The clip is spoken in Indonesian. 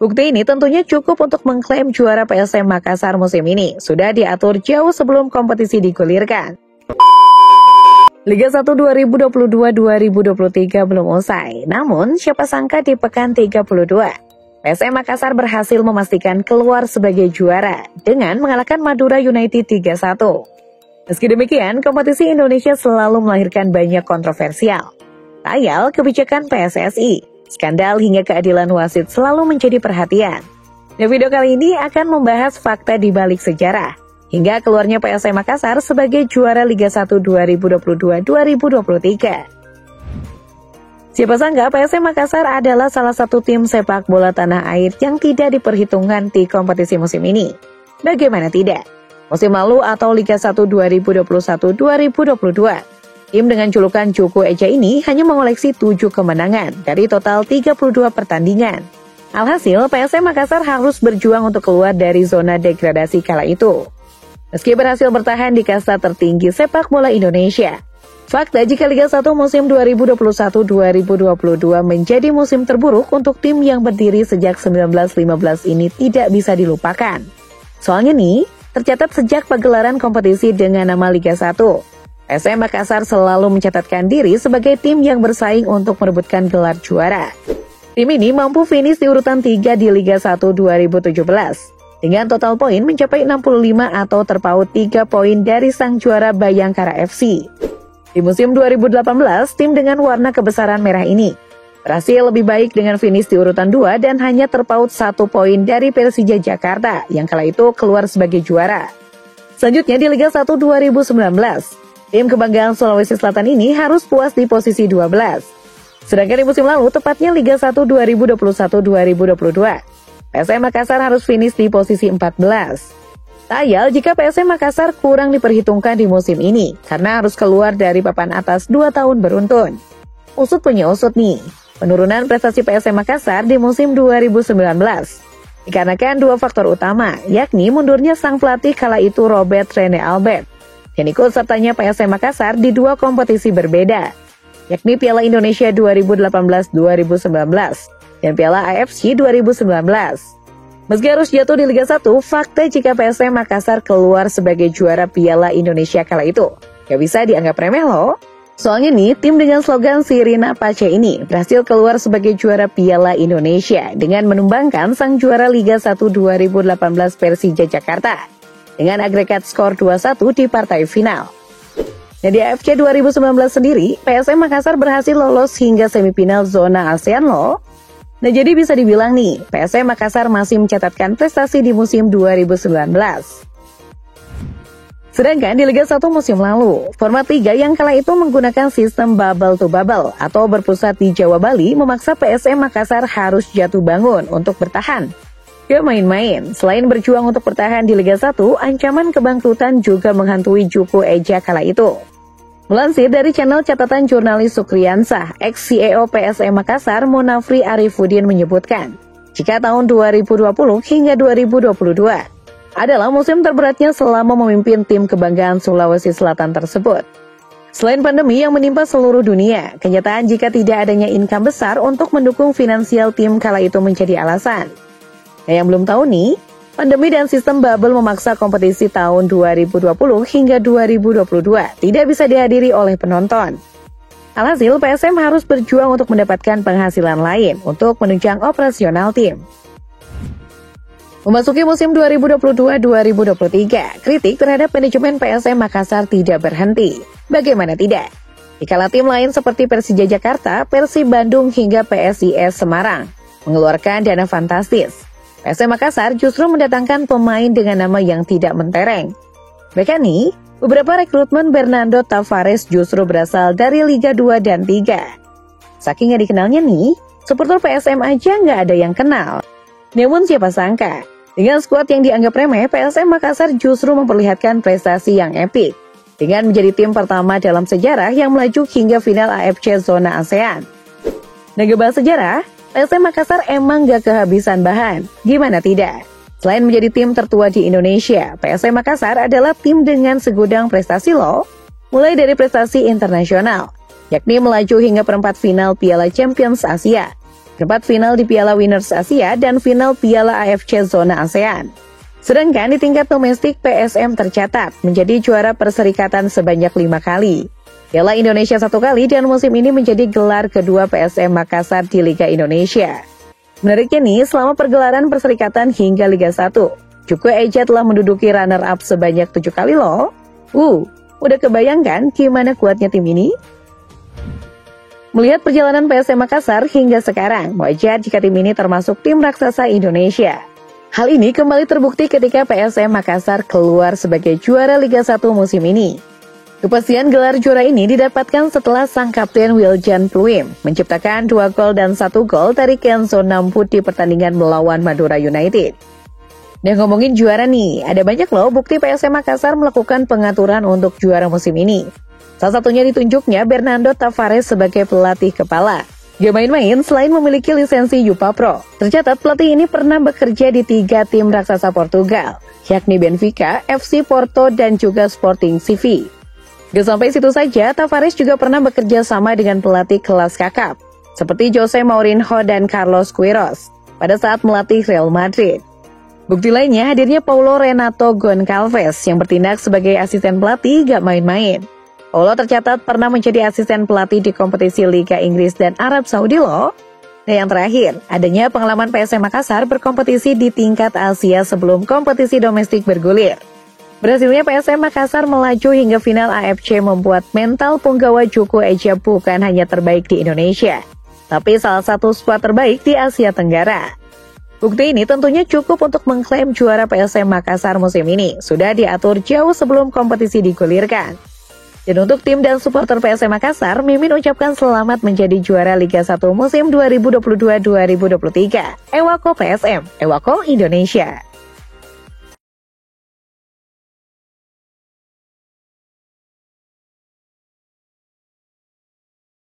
Bukti ini tentunya cukup untuk mengklaim juara PSM Makassar musim ini sudah diatur jauh sebelum kompetisi digulirkan. Liga 1 2022-2023 belum usai, namun siapa sangka di pekan 32, PSM Makassar berhasil memastikan keluar sebagai juara dengan mengalahkan Madura United 3-1. Meski demikian, kompetisi Indonesia selalu melahirkan banyak kontroversial. Tayal kebijakan PSSI, skandal hingga keadilan wasit selalu menjadi perhatian. Di video kali ini akan membahas fakta di balik sejarah hingga keluarnya PSM Makassar sebagai juara Liga 1 2022-2023. Siapa sangka PSM Makassar adalah salah satu tim sepak bola tanah air yang tidak diperhitungkan di kompetisi musim ini. Bagaimana tidak? Musim lalu atau Liga 1 2021-2022, tim dengan julukan Juku Eja ini hanya mengoleksi 7 kemenangan dari total 32 pertandingan. Alhasil, PSM Makassar harus berjuang untuk keluar dari zona degradasi kala itu. Meski berhasil bertahan di kasta tertinggi sepak bola Indonesia, fakta jika Liga 1 musim 2021-2022 menjadi musim terburuk untuk tim yang berdiri sejak 1915 ini tidak bisa dilupakan. Soalnya nih, tercatat sejak pagelaran kompetisi dengan nama Liga 1, PSM Makassar selalu mencatatkan diri sebagai tim yang bersaing untuk merebutkan gelar juara. Tim ini mampu finish di urutan 3 di Liga 1 2017, dengan total poin mencapai 65 atau terpaut 3 poin dari sang juara Bayangkara FC. Di musim 2018, tim dengan warna kebesaran merah ini berhasil lebih baik dengan finish di urutan 2 dan hanya terpaut 1 poin dari Persija Jakarta yang kala itu keluar sebagai juara. Selanjutnya di Liga 1 2019, tim kebanggaan Sulawesi Selatan ini harus puas di posisi 12. Sedangkan di musim lalu, tepatnya Liga 1 2021-2022, PSM Makassar harus finish di posisi 14. Tayal jika PSM Makassar kurang diperhitungkan di musim ini karena harus keluar dari papan atas 2 tahun beruntun. Usut punya usut nih. Penurunan prestasi PSM Makassar di musim 2019 dikarenakan 2 faktor utama, yakni mundurnya sang pelatih kala itu Robert Rene Albert, yang ikut sertanya PSM Makassar di 2 kompetisi berbeda, yakni Piala Indonesia 2018-2019 dan Piala AFC 2019. Meski harus jatuh di Liga 1, fakta jika PSM Makassar keluar sebagai juara Piala Indonesia kala itu gak bisa dianggap remeh loh. Soalnya nih, tim dengan slogan Sirina Pace ini berhasil keluar sebagai juara Piala Indonesia dengan menumbangkan sang juara Liga 1 2018 Persija Jakarta dengan agregat skor 2-1 di partai final. Nah, di AFC 2019 sendiri, PSM Makassar berhasil lolos hingga semifinal zona ASEAN loh. Nah, jadi bisa dibilang nih, PSM Makassar masih mencatatkan prestasi di musim 2019. Sedangkan di Liga 1 musim lalu, format Liga yang kala itu menggunakan sistem bubble to bubble atau berpusat di Jawa Bali memaksa PSM Makassar harus jatuh bangun untuk bertahan. Gak main-main, selain berjuang untuk bertahan di Liga 1, ancaman kebangkrutan juga menghantui Juku Eja kala itu. Melansir dari channel catatan jurnalis Sukriansah, ex-CEO PSM Makassar Munafri Arifudin menyebutkan, jika tahun 2020 hingga 2022 adalah musim terberatnya selama memimpin tim kebanggaan Sulawesi Selatan tersebut. Selain pandemi yang menimpa seluruh dunia, kenyataan jika tidak adanya income besar untuk mendukung finansial tim kala itu menjadi alasan. Nah, yang belum tahu nih, pandemi dan sistem bubble memaksa kompetisi tahun 2020 hingga 2022 tidak bisa dihadiri oleh penonton. Alhasil, PSM harus berjuang untuk mendapatkan penghasilan lain untuk menunjang operasional tim. Memasuki musim 2022-2023, kritik terhadap manajemen PSM Makassar tidak berhenti. Bagaimana tidak? Dikala tim lain seperti Persija Jakarta, Persib Bandung hingga PSIS Semarang mengeluarkan dana fantastis, PSM Makassar justru mendatangkan pemain dengan nama yang tidak mentereng. Bahkan nih, beberapa rekrutmen Bernardo Tavares justru berasal dari Liga 2 dan 3. Saking gak dikenalnya nih, supporter PSM aja nggak ada yang kenal. Namun siapa sangka, dengan skuad yang dianggap remeh, PSM Makassar justru memperlihatkan prestasi yang epik dengan menjadi tim pertama dalam sejarah yang melaju hingga final AFC Zona ASEAN. Nah, ngebahas sejarah, PSM Makassar emang gak kehabisan bahan. Gimana tidak? Selain menjadi tim tertua di Indonesia, PSM Makassar adalah tim dengan segudang prestasi loh. Mulai dari prestasi internasional, yakni melaju hingga perempat final Piala Champions Asia, terdapat final di Piala Winners Asia dan final Piala AFC Zona ASEAN. Sedangkan di tingkat domestik, PSM tercatat menjadi juara perserikatan sebanyak 5 kali. Piala Indonesia 1 kali dan musim ini menjadi gelar kedua PSM Makassar di Liga Indonesia. Menariknya nih, selama pergelaran perserikatan hingga Liga 1, Cuko Eja telah menduduki runner-up sebanyak 7 kali loh. Udah kebayangkan gimana kuatnya tim ini? Melihat perjalanan PSM Makassar hingga sekarang, wajar jika tim ini termasuk tim raksasa Indonesia. Hal ini kembali terbukti ketika PSM Makassar keluar sebagai juara Liga 1 musim ini. Kepastian gelar juara ini didapatkan setelah sang kapten Wiljan Pluim menciptakan 2 gol dan 1 gol dari Kenzo Namput di pertandingan melawan Madura United. Dan ngomongin juara nih, ada banyak loh bukti PSM Makassar melakukan pengaturan untuk juara musim ini. Salah satunya ditunjuknya Bernardo Tavares sebagai pelatih kepala. Gak main-main, selain memiliki lisensi Yupa Pro, tercatat pelatih ini pernah bekerja di 3 tim raksasa Portugal, yakni Benfica, FC Porto, dan juga Sporting CV. Gak sampai situ saja, Tavares juga pernah bekerja sama dengan pelatih kelas kakap, seperti Jose Mourinho dan Carlos Queiroz, pada saat melatih Real Madrid. Bukti lainnya hadirnya Paulo Renato Goncalves yang bertindak sebagai asisten pelatih gak main-main. Paulo tercatat pernah menjadi asisten pelatih di kompetisi Liga Inggris dan Arab Saudi loh. Dan yang terakhir, adanya pengalaman PSM Makassar berkompetisi di tingkat Asia sebelum kompetisi domestik bergulir. Berhasilnya PSM Makassar melaju hingga final AFC membuat mental punggawa Cuko Eja bukan hanya terbaik di Indonesia, tapi salah satu skuad terbaik di Asia Tenggara. Bukti ini tentunya cukup untuk mengklaim juara PSM Makassar musim ini sudah diatur jauh sebelum kompetisi digulirkan. Dan untuk tim dan supporter PSM Makassar, Mimin ucapkan selamat menjadi juara Liga 1 musim 2022-2023. Ewako PSM, Ewako Indonesia.